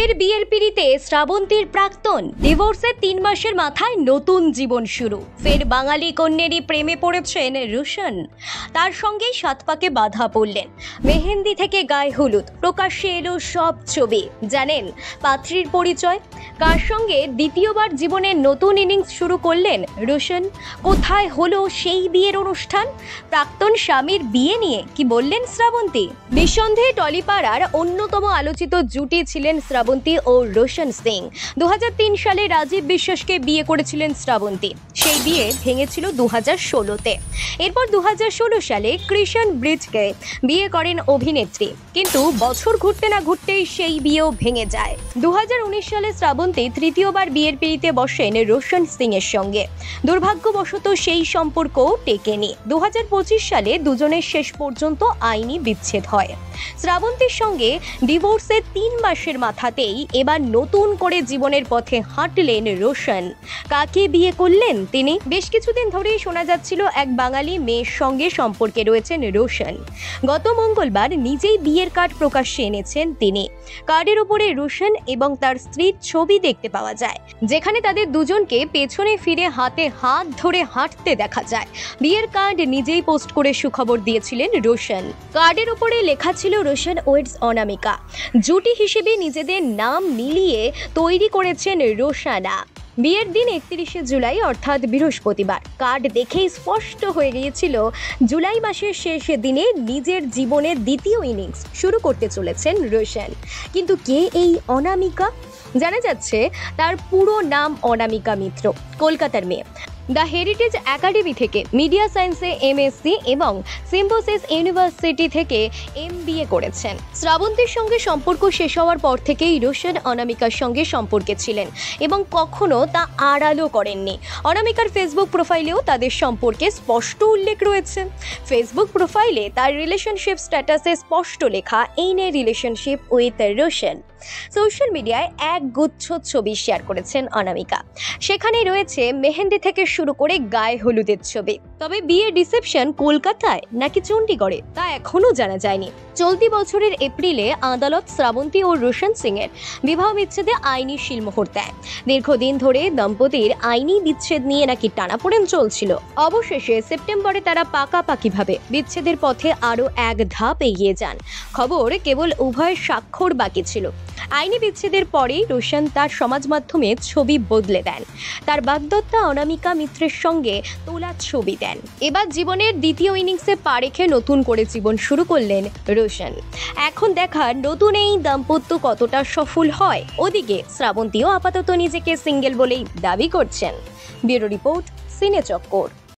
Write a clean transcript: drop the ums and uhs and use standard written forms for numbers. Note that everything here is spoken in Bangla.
ফের বিয়ের পিড়িতে শ্রাবন্তীর প্রাক্তন। ডিভোর্সের 3 মাসের মাথায় নতুন জীবন শুরু। ফের বাঙালি কন্যেরই প্রেমে পড়েছেন রোশন। তার সঙ্গেই 7 পাকে বাধা পড়লেন। মেহেন্দি থেকে গায়ে হলুদ, প্রকাশ্যে এলো সব ছবি। জানেন পাত্রীর পরিচয়? কার সঙ্গে দ্বিতীয়বার জীবনের নতুন ইনিংস শুরু করলেন রোশন? কোথায় হলো সেই বিয়ের অনুষ্ঠান? প্রাক্তন স্বামীর বিয়ে নিয়ে কি বললেন শ্রাবন্তী? নিঃসন্দেহে টলিপাড়ার অন্যতম আলোচিত জুটি ছিলেন শ্রাবন্তী ও রোশন সিং। 2003 সালে রাজীব বিশ্বাসকে বিয়ে করেছিলেন শ্রাবন্তী। সেই বিয়ে ভেঙেছিল 2016-তে। এরপর 2016 সালে কৃষণ ব্রিজকে বিয়ে করেন অভিনেত্রী। কিন্তু বছর ঘুরতে না ঘুরতেই সেই বিয়েও ভেঙে যায়। 2019 সালে শ্রাবন্তী তৃতীয়বার বিয়ের পিড়িতে বসেন রোশন সিং এর সঙ্গে। দুর্ভাগ্যবশত সেই সম্পর্কও টেকেনি। 2025 সালে দুজনের শেষ পর্যন্ত আইনি বিচ্ছেদ হয়। শ্রাবন্তীর সঙ্গে ডিভোর্সের 3 মাসের মাথাতেই এবার নতুন করে জীবনের পথে হাঁটলেন রোশন। কাকে বিয়ে করলেন তিনি? বেশ কিছুদিন ধরেই শোনা যাচ্ছিল এক বাঙালি মেয়ের সঙ্গে সম্পর্কে রয়েছেন রোশন। গত মঙ্গলবার নিজেই বিয়ের কার্ড প্রকাশ্যে এনেছেন তিনি। কার্ডের উপরে রোশন এবং তার স্ত্রীর ছবি দেখতে পাওয়া যায়, যেখানে তাদের দুজনকে পেছনে ফিরে হাতে হাত ধরে হাঁটতে দেখা যায়। বিয়ের কার্ড নিজেই পোস্ট করে সুখবর দিয়েছিলেন রোশন। কার্ডের উপরে লেখা ছিল রোশন ওয়েডস অনামিকা। জুটি হিসেবে নিজেদের নাম মিলিয়ে তৈরি করেছেন রোশানা। বিয়ের দিন 31শে জুলাই অর্থাৎ বৃহস্পতিবার। কার্ড দেখেই স্পষ্ট হয়ে গিয়েছিল জুলাই মাসের শেষ দিনে নিজের জীবনের দ্বিতীয় ইনিংস শুরু করতে চলেছেন রোশন। কিন্তু কে এই অনামিকা? জানা যাচ্ছে তার পুরো নাম অনামিকা মিত্র, কলকাতার মেয়ে। দ্য হেরিটেজ একাডেমি থেকে মিডিয়া সায়েন্সে এমএসসি এবং সিম্বোসিস ইউনিভার্সিটি থেকে এমবিএ করেছেন। শ্রাবন্তীর সঙ্গে সম্পর্ক শেষ হওয়ার পর থেকেই রোশন অনামিকার সঙ্গে সম্পর্কে ছিলেন এবং কখনো তা আড়ালও করেননি। অনামিকার ফেসবুক প্রোফাইলেও তাদের সম্পর্কে স্পষ্ট উল্লেখ রয়েছে। ফেসবুক প্রোফাইলে তার রিলেশনশিপ স্ট্যাটাসে স্পষ্ট লেখা in a relationship with Roshan. Social মিডিয়ায় এক গুচ্ছ ছবি শেয়ার করেছেন অনামিকা। সেখানে রয়েছে মেহেন্দি থেকে শুরু করে গায়ে হলুদের ছবি। তবে বিয়ের রিসেপশন কলকাতায় নাকি চণ্ডীগড়ে তা এখনো জানা যায়নি। চলতি বছরের এপ্রিলে আদালত শ্রাবন্তী ও রোশন সিং এর বিবাহ বিচ্ছেদে আইনি সিলমোহর দেয়। দীর্ঘদিন ধরে দম্পতির আইনি বিচ্ছেদ নিয়ে নাকি টানাপোড়েন চলছিল। অবশেষে সেপ্টেম্বরে তারা পাকাপাকিভাবে বিচ্ছেদের পথে আরো এক ধাপ এগিয়ে যান। খবর কেবল উভয়ের স্বাক্ষর বাকি ছিল। আইনি বিচ্ছেদের পরেই রোশন তার সমাজ মাধ্যমে ছবি বদলে দেন। তার বাগদত্তা অনামিকা মিত্রের সঙ্গে তোলা ছবি দেন। এবার জীবনের দ্বিতীয় ইনিংসে পা রেখে নতুন করে জীবন শুরু করলেন রোশন। এখন দেখার নতুন এই দাম্পত্য কতটা সফল হয়। ওদিকে শ্রাবন্তীও আপাতত নিজেকে সিঙ্গেল বলেই দাবি করছেন। ব্যুরো রিপোর্ট, সিনে চক্কর।